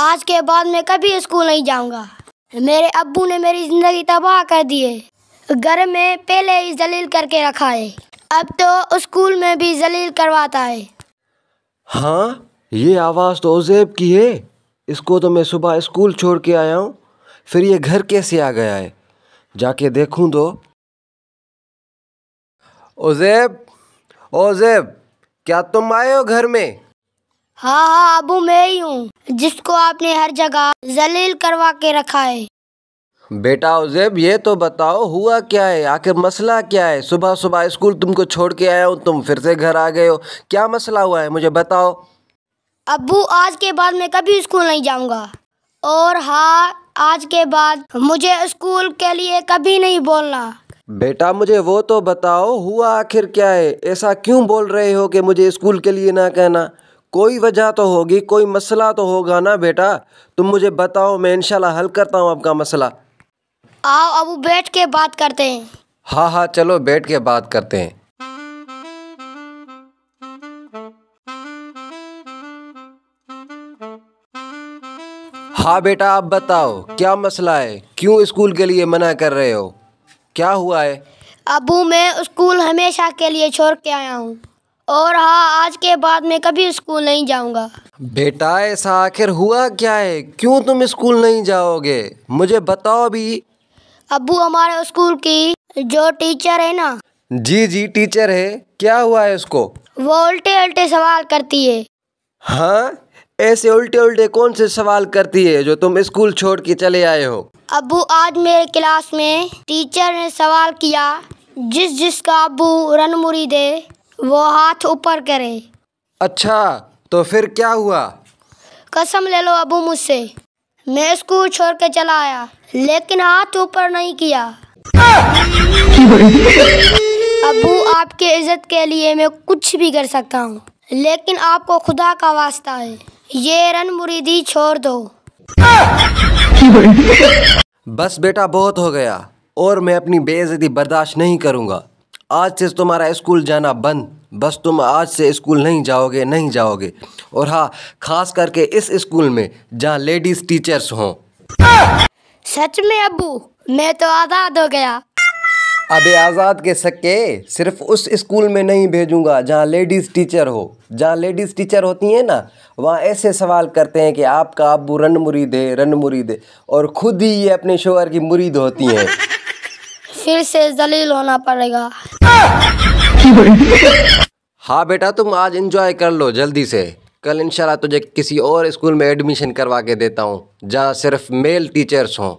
आज के बाद मैं कभी स्कूल नहीं जाऊंगा। मेरे अब्बू ने मेरी जिंदगी तबाह कर दी है। घर में पहले ही जलील करके रखा है, अब तो स्कूल में भी जलील करवाता है। हाँ, ये आवाज़ तो उज़ैब की है। इसको तो मैं सुबह स्कूल छोड़ के आया हूँ, फिर ये घर कैसे आ गया है? जाके देखूँ तो। उज़ैब, उज़ैब, क्या तुम आए हो घर में? हाँ अब्बू, मैं ही हूँ जिसको आपने हर जगह जलील करवा के रखा है। बेटा उज़ैब, ये तो बताओ हुआ क्या है? आखिर मसला क्या है? सुबह सुबह स्कूल तुमको छोड़ के आया हूँ, तुम फिर से घर आ गए हो। क्या मसला हुआ है, मुझे बताओ। अब्बू, आज के बाद मैं कभी स्कूल नहीं जाऊंगा। और हाँ, आज के बाद मुझे स्कूल के लिए कभी नहीं बोलना। बेटा मुझे वो तो बताओ, हुआ आखिर क्या है? ऐसा क्यों बोल रहे हो कि मुझे स्कूल के लिए ना कहना? कोई वजह तो होगी, कोई मसला तो होगा ना बेटा। तुम मुझे बताओ, मैं इंशाल्लाह हल करता हूँ आपका मसला। आओ अब्बू, बैठ के बात करते हैं। हाँ हाँ, चलो बैठ के बात करते हैं। हाँ बेटा, आप बताओ क्या मसला है? क्यों स्कूल के लिए मना कर रहे हो? क्या हुआ है? अब्बू, मैं स्कूल हमेशा के लिए छोड़ के आया हूँ। और हाँ, आज के बाद मैं कभी स्कूल नहीं जाऊँगा। बेटा ऐसा आखिर हुआ क्या है? क्यों तुम स्कूल नहीं जाओगे? मुझे बताओ भी। अब्बू, हमारे स्कूल की जो टीचर है ना। जी जी, टीचर है। क्या हुआ है उसको? वो उल्टे उल्टे सवाल करती है। हाँ, ऐसे उल्टे उल्टे कौन से सवाल करती है जो तुम स्कूल छोड़ के चले आए हो? अब्बू, आज मेरे क्लास में टीचर ने सवाल किया, जिसका अब्बू रन मुरीद है वो हाथ ऊपर करे। अच्छा, तो फिर क्या हुआ? कसम ले लो अब्बू मुझसे, मैं स्कूल छोड़ के चला आया, लेकिन हाथ ऊपर नहीं किया। अब्बू, आपके इज्जत के लिए मैं कुछ भी कर सकता हूँ, लेकिन आपको खुदा का वास्ता है, ये रन मुरीदी छोड़ दो। बस बेटा, बहुत हो गया, और मैं अपनी बेइज्जती बर्दाश्त नहीं करूँगा। आज से तुम्हारा स्कूल जाना बंद। बस तुम आज से स्कूल नहीं जाओगे, नहीं जाओगे। और हाँ, खास करके इस स्कूल में जहाँ लेडीज टीचर्स हों। सच में अब्बू, मैं तो आज़ाद हो गया। अबे आज़ाद के सके, सिर्फ उस स्कूल में नहीं भेजूंगा जहाँ लेडीज़ टीचर हो। जहाँ लेडीज़ टीचर होती हैं ना, वहाँ ऐसे सवाल करते हैं कि आपका अब्बू रन मुरीद है, रन मुरीद है, और खुद ही ये अपने शोहर की मुरीद होती हैं। फिर से जलील होना पड़ेगा। हाँ बेटा, तुम आज एंजॉय कर लो जल्दी से। कल इंशाल्लाह तुझे किसी और स्कूल में एडमिशन करवा के देता हूँ जहाँ सिर्फ मेल टीचर्स हों।